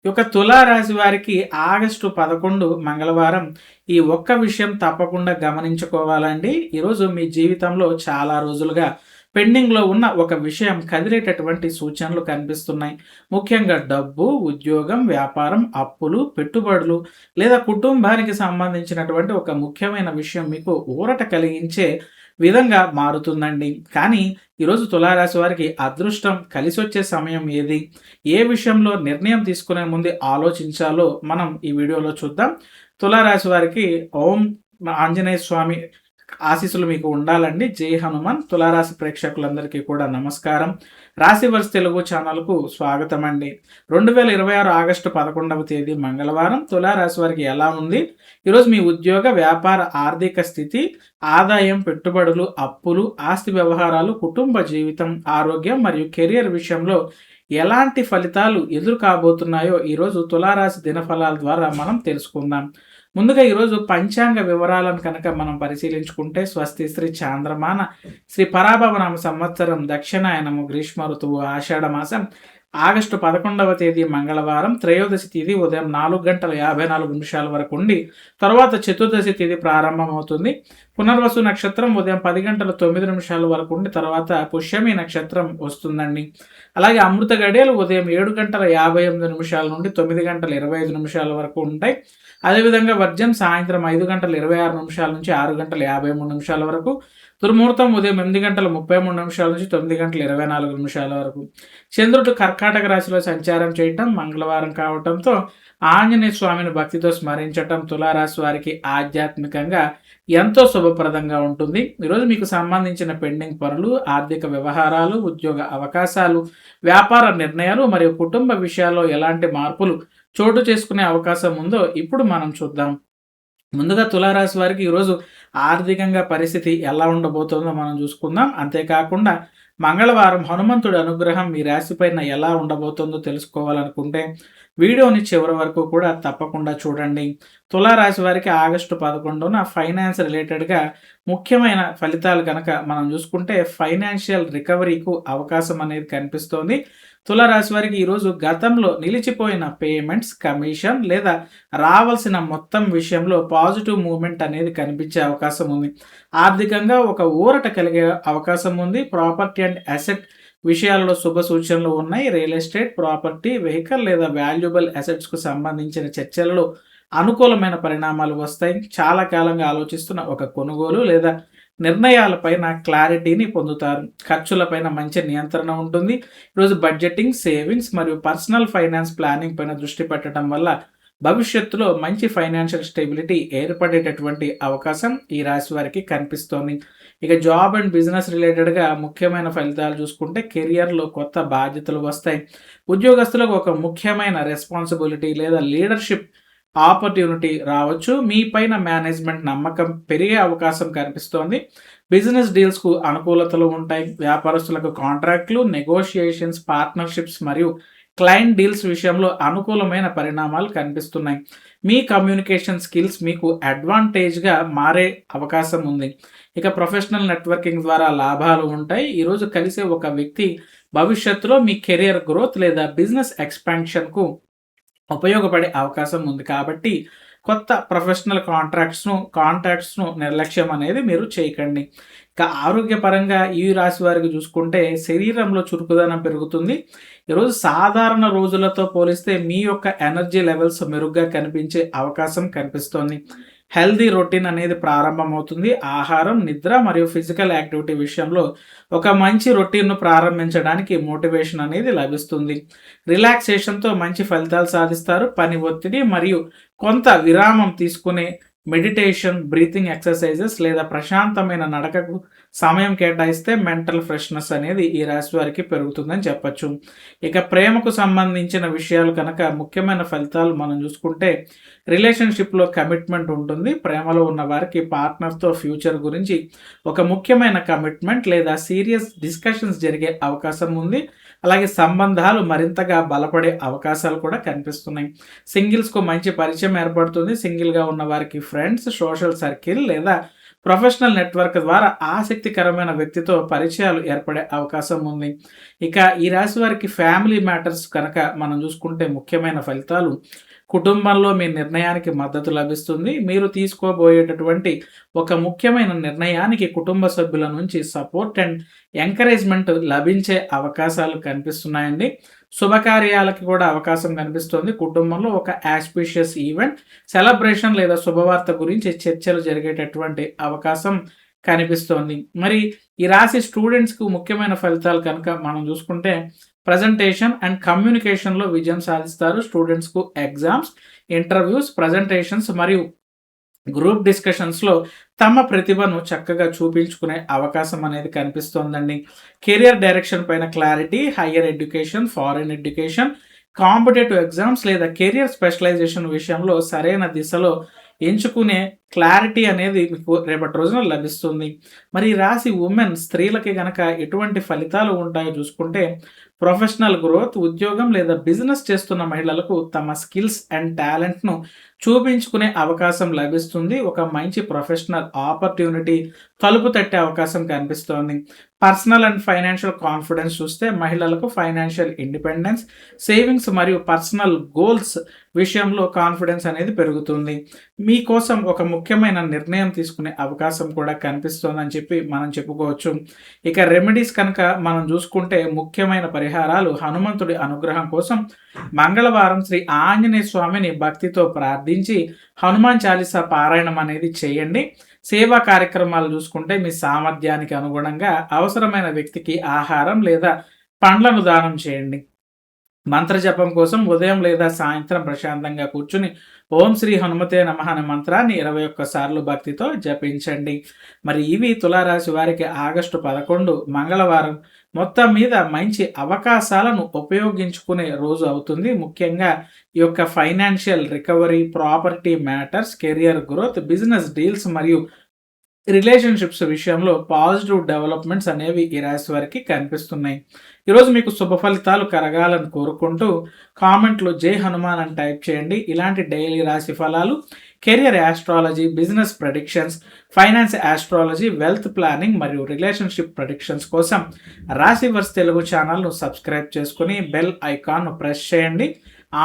ఈ యొక్క తులారాశి వారికి ఆగస్టు 11 మంగళవారం ఈ ఒక్క విషయం తప్పకుండా గమనించుకోవాలండి. ఈరోజు మీ జీవితంలో చాలా రోజులుగా పెండింగ్‌లో ఉన్న ఒక విషయం కదిలేటటువంటి సూచనలు కనిపిస్తున్నాయి. ముఖ్యంగా డబ్బు, ఉద్యోగం, వ్యాపారం, అప్పులు, పెట్టుబడులు లేదా కుటుంబానికి సంబంధించినటువంటి ఒక ముఖ్యమైన విషయం మీకు ఊరట కలిగించే విధంగా మారుతుందండి. కానీ ఈరోజు తులారాశి వారికి అదృష్టం కలిసొచ్చే సమయం ఏది? ఏ విషయంలో నిర్ణయం తీసుకునే ముందు ఆలోచించాలో మనం ఈ వీడియోలో చూద్దాం. తులారాశి వారికి ఓం ఆంజనేయ స్వామి ఆశీస్సులు మీకు ఉండాలండి. జై హనుమాన్. తులారాశి ప్రేక్షకులందరికీ కూడా నమస్కారం. రాశివర్స్ తెలుగు ఛానల్కు స్వాగతం అండి. 2026 ఆగస్టు 11వ తేదీ మంగళవారం తులారాశి వారికి ఎలా ఉంది? ఈరోజు మీ ఉద్యోగ, వ్యాపార, ఆర్థిక స్థితి, ఆదాయం, పెట్టుబడులు, అప్పులు, ఆస్తి వ్యవహారాలు, కుటుంబ జీవితం, ఆరోగ్యం మరియు కెరియర్ విషయంలో ఎలాంటి ఫలితాలు ఎదురు కాబోతున్నాయో ఈరోజు తులారాశి దినఫలాల ద్వారా మనం తెలుసుకుందాం. ముందుగా ఈరోజు పంచాంగ వివరాలను కనుక మనం పరిశీలించుకుంటే స్వస్తి శ్రీ చాంద్రమాన శ్రీ పరాభవనామ సంవత్సరం దక్షిణాయనము గ్రీష్మ ఋతువు ఆషాఢ మాసం ఆగస్టు 11వ తేదీ మంగళవారం త్రయోదశి తిథి ఉదయం 4:54 వరకు ఉండి తర్వాత చతుర్దశి తిథి ప్రారంభమవుతుంది. పునర్వసు నక్షత్రం ఉదయం 10:09 వరకు ఉండి తర్వాత పుష్యమి నక్షత్రం వస్తుందండి. అలాగే అమృత గడియలు ఉదయం 7:58 నుండి 9:25 వరకు ఉంటాయి. అదేవిధంగా వర్జం సాయంత్రం 5:26 నుంచి 6:53 వరకు, దుర్ముహూర్తం ఉదయం 8:33 నుంచి 9:24 వరకు. చంద్రుడు కర్కాటక రాశిలో సంచారం చేయటం మంగళవారం కావటంతో ఆంజనేయ స్వామిని భక్తితో స్మరించటం తులారాశి వారికి ఆధ్యాత్మికంగా ఎంతో శుభప్రదంగా ఉంటుంది. ఈరోజు మీకు సంబంధించిన పెండింగ్ పనులు, ఆర్థిక వ్యవహారాలు, ఉద్యోగ అవకాశాలు, వ్యాపార నిర్ణయాలు మరియు కుటుంబ విషయాల్లో ఎలాంటి మార్పులు చోటు చేసుకునే అవకాశం ఉందో ఇప్పుడు మనం చూద్దాం. ముందుగా తులారాశి వారికి ఈరోజు ఆర్థికంగా పరిస్థితి ఎలా ఉండబోతుందో మనం చూసుకుందాం. అంతేకాకుండా మంగళవారం హనుమంతుడి అనుగ్రహం మీ రాశిపైన ఎలా ఉండబోతుందో తెలుసుకోవాలనుకుంటే వీడియోని చివరి వరకు కూడా తప్పకుండా చూడండి. తులారాశి వారికి ఆగస్టు 11న ఫైనాన్స్ రిలేటెడ్గా ముఖ్యమైన ఫలితాలు కనుక మనం చూసుకుంటే ఫైనాన్షియల్ రికవరీకు అవకాశం అనేది కనిపిస్తోంది. తులారాశి వారికి ఈరోజు గతంలో నిలిచిపోయిన పేమెంట్స్, కమిషన్ లేదా రావాల్సిన మొత్తం విషయంలో పాజిటివ్ మూవ్మెంట్ అనేది కనిపించే అవకాశం ఉంది. ఆర్థికంగా ఒక ఊరట కలిగే అవకాశం ఉంది. ప్రాపర్టీ అండ్ అసెట్ విషయాల్లో శుభ సూచనలు ఉన్నాయి. రియల్ ఎస్టేట్, ప్రాపర్టీ, వెహికల్ లేదా వాల్యుబుల్ అసెట్స్కు సంబంధించిన చర్చలలో అనుకూలమైన పరిణామాలు వస్తాయి. చాలా కాలంగా ఆలోచిస్తున్న ఒక కొనుగోలు లేదా నిర్ణయాలపైన క్లారిటీని పొందుతారు. ఖర్చులపైన మంచి నియంత్రణ ఉంటుంది. ఈరోజు బడ్జెటింగ్, సేవింగ్స్ మరియు పర్సనల్ ఫైనాన్స్ ప్లానింగ్ పైన దృష్టి పెట్టడం వల్ల భవిష్యత్తులో మంచి ఫైనాన్షియల్ స్టెబిలిటీ ఏర్పడేటటువంటి అవకాశం ఈ రాశి వారికి కనిపిస్తోంది. ఇక జాబ్ అండ్ బిజినెస్ రిలేటెడ్గా ముఖ్యమైన ఫలితాలు చూసుకుంటే కెరియర్లో కొత్త బాధ్యతలు వస్తాయి. ఉద్యోగస్తులకు ఒక ముఖ్యమైన రెస్పాన్సిబిలిటీ లేదా లీడర్షిప్ ఆపర్చునిటీ రావచ్చు. మీ పైన మేనేజ్మెంట్ నమ్మకం పెరిగే అవకాశం కనిపిస్తోంది. బిజినెస్ డీల్స్కు అనుకూలతలు ఉంటాయి. వ్యాపారస్తులకు కాంట్రాక్ట్లు, నెగోషియేషన్స్, పార్ట్నర్షిప్స్ మరియు క్లయింట్ డీల్స్ విషయంలో అనుకూలమైన పరిణామాలు కనిపిస్తున్నాయి. మీ కమ్యూనికేషన్ స్కిల్స్ మీకు అడ్వాంటేజ్గా మారే అవకాశం ఉంది. ఇక ప్రొఫెషనల్ నెట్వర్కింగ్ ద్వారా లాభాలు ఉంటాయి. ఈరోజు కలిసే ఒక వ్యక్తి భవిష్యత్తులో మీ కెరియర్ గ్రోత్ లేదా బిజినెస్ ఎక్స్పాన్షన్కు ఉపయోగపడే అవకాశం ఉంది. కాబట్టి కొత్త ప్రొఫెషనల్ కాంట్రాక్ట్స్ను నిర్లక్ష్యం అనేది మీరు చేయకండి. ఇక ఆరోగ్యపరంగా ఈ రాశి వారికి చూసుకుంటే శరీరంలో చురుకుదనం పెరుగుతుంది. ఈరోజు సాధారణ రోజులతో పోలిస్తే మీ యొక్క ఎనర్జీ లెవెల్స్ మెరుగ్గా కనిపించే అవకాశం కనిపిస్తోంది. హెల్దీ రొటీన్ అనేది ప్రారంభమవుతుంది. ఆహారం, నిద్ర మరియు ఫిజికల్ యాక్టివిటీ విషయంలో ఒక మంచి రొటీన్ను ప్రారంభించడానికి మోటివేషన్ అనేది లభిస్తుంది. రిలాక్సేషన్తో మంచి ఫలితాలు సాధిస్తారు. పని ఒత్తిడి మరియు కొంత విరామం తీసుకునే మెడిటేషన్, బ్రీతింగ్ ఎక్సర్సైజెస్ లేదా ప్రశాంతమైన నడకకు సమయం కేటాయిస్తే మెంటల్ ఫ్రెష్నెస్ అనేది ఈ రాశి వారికి పెరుగుతుందని చెప్పచ్చు. ఇక ప్రేమకు సంబంధించిన విషయాలు కనుక ముఖ్యమైన ఫలితాలు మనం చూసుకుంటే రిలేషన్షిప్లో కమిట్మెంట్ ఉంటుంది. ప్రేమలో ఉన్న వారికి పార్ట్నర్తో ఫ్యూచర్ గురించి ఒక ముఖ్యమైన కమిట్మెంట్ లేదా సీరియస్ డిస్కషన్స్ జరిగే అవకాశం ఉంది. అలాగే సంబంధాలు మరింతగా బలపడే అవకాశాలు కూడా కనిపిస్తున్నాయి. సింగిల్స్కు మంచి పరిచయం ఏర్పడుతుంది. సింగిల్గా ఉన్న వారికి ఫ్రెండ్స్, సోషల్ సర్కిల్ లేదా ప్రొఫెషనల్ నెట్వర్క్ ద్వారా ఆసక్తికరమైన వ్యక్తితో పరిచయాలు ఏర్పడే అవకాశం ఉంది. ఇక ఈ రాశి వారికి ఫ్యామిలీ మ్యాటర్స్ కనుక మనం చూసుకుంటే ముఖ్యమైన ఫలితాలు: కుటుంబంలో మీ నిర్ణయానికి మద్దతు లభిస్తుంది. మీరు తీసుకోబోయేటటువంటి ఒక ముఖ్యమైన నిర్ణయానికి కుటుంబ సభ్యుల నుంచి సపోర్ట్ అండ్ ఎంకరేజ్మెంట్ లభించే అవకాశాలు కనిపిస్తున్నాయండి. శుభకార్యాలకి కూడా అవకాశం కనిపిస్తుంది. కుటుంబంలో ఒక ఆస్పిషియస్ ఈవెంట్, సెలబ్రేషన్ లేదా శుభవార్త గురించి చర్చలు జరిగేటటువంటి అవకాశం కనిపిస్తోంది. మరి ఈ రాశి స్టూడెంట్స్‌కు ముఖ్యమైన ఫలితాలు కనుక మనం చూసుకుంటే ప్రజెంటేషన్ అండ్ కమ్యూనికేషన్‌లో విజయం సాధిస్తారు. స్టూడెంట్స్‌కు ఎగ్జామ్స్, ఇంటర్వ్యూస్, ప్రజెంటేషన్స్ మరియు గ్రూప్ డిస్కషన్స్‌లో తమ ప్రతిభను చక్కగా చూపించుకునే అవకాశం అనేది కనిపిస్తోందండి. కెరియర్ డైరెక్షన్ పైన clarity, higher education, foreign education, competitive exams లేదా కెరియర్ స్పెషలైజేషన్ విషయంలో సరైన దిశలో ఎంచుకునే క్లారిటీ అనేది మీకు రేపటి రోజున లభిస్తుంది. మరి ఈ రాశి ఉమెన్ స్త్రీలకి గనక ఎటువంటి ఫలితాలు ఉంటాయో చూసుకుంటే, ప్రొఫెషనల్ గ్రోత్, ఉద్యోగం లేదా బిజినెస్ చేస్తున్న మహిళలకు తమ స్కిల్స్ అండ్ టాలెంట్‌ను చూపించుకునే అవకాశం లభిస్తుంది. ఒక మంచి ప్రొఫెషనల్ ఆపర్చునిటీ తలుపు తట్టే అవకాశం కనిపిస్తోంది. పర్సనల్ అండ్ ఫైనాన్షియల్ కాన్ఫిడెన్స్ చూస్తే మహిళలకు ఫైనాన్షియల్ ఇండిపెండెన్స్, సేవింగ్స్ మరియు పర్సనల్ గోల్స్ విషయంలో కాన్ఫిడెన్స్ అనేది పెరుగుతుంది. మీకోసం ఒక ముఖ్యమైన నిర్ణయం తీసుకునే అవకాశం కూడా కనిపిస్తోందని చెప్పి మనం చెప్పుకోవచ్చు. ఇక రెమెడీస్ కనుక మనం చూసుకుంటే ముఖ్యమైన పరిహారాలు: హనుమంతుడి అనుగ్రహం కోసం మంగళవారం శ్రీ ఆంజనేయ స్వామిని భక్తితో ప్రార్థించి హనుమాన్ చాలీసా పారాయణం అనేది చేయండి. సేవా కార్యక్రమాలు చూసుకుంటే మీ సామర్థ్యానికి అనుగుణంగా అవసరమైన వ్యక్తికి ఆహారం లేదా పండ్లను దానం చేయండి. మంత్రజపం కోసం ఉదయం లేదా సాయంత్రం ప్రశాంతంగా కూర్చుని ఓం శ్రీ హనుమతే నమః అనే మంత్రాన్ని 21 సార్లు భక్తితో జపించండి. మరి ఇవి తులారాశి వారికి ఆగస్టు 11 మంగళవారం మొత్తం మీద మంచి అవకాశాలను ఉపయోగించుకునే రోజు అవుతుంది. ముఖ్యంగా ఈ యొక్క financial recovery, property matters, career growth, business deals మరియు రిలేషన్షిప్స్ విషయంలో పాజిటివ్ డెవలప్మెంట్స్ అనేవి ఈ రాశి వారికి కనిపిస్తున్నాయి. ఈరోజు మీకు శుభ ఫలితాలు కలగాలని కోరుకుంటూ కామెంట్లో జై హనుమాన్ అని టైప్ చేయండి. ఇలాంటి డైలీ రాశి ఫలాలు, career astrology, business predictions, finance astrology, wealth planning మరియు రిలేషన్షిప్ ప్రెడిక్షన్స్ కోసం రాశివర్స్ తెలుగు ఛానల్ను సబ్స్క్రైబ్ చేసుకుని బెల్ ఐకాన్ను ప్రెస్ చేయండి.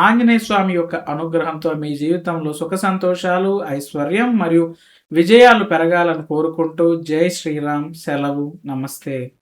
ఆంజనేయ స్వామి యొక్క అనుగ్రహంతో మీ జీవితంలో సుఖ సంతోషాలు, ఐశ్వర్యం మరియు విజయాలు పెరగాలని కోరుకుంటూ జై శ్రీరామ్. సెలవు. నమస్తే.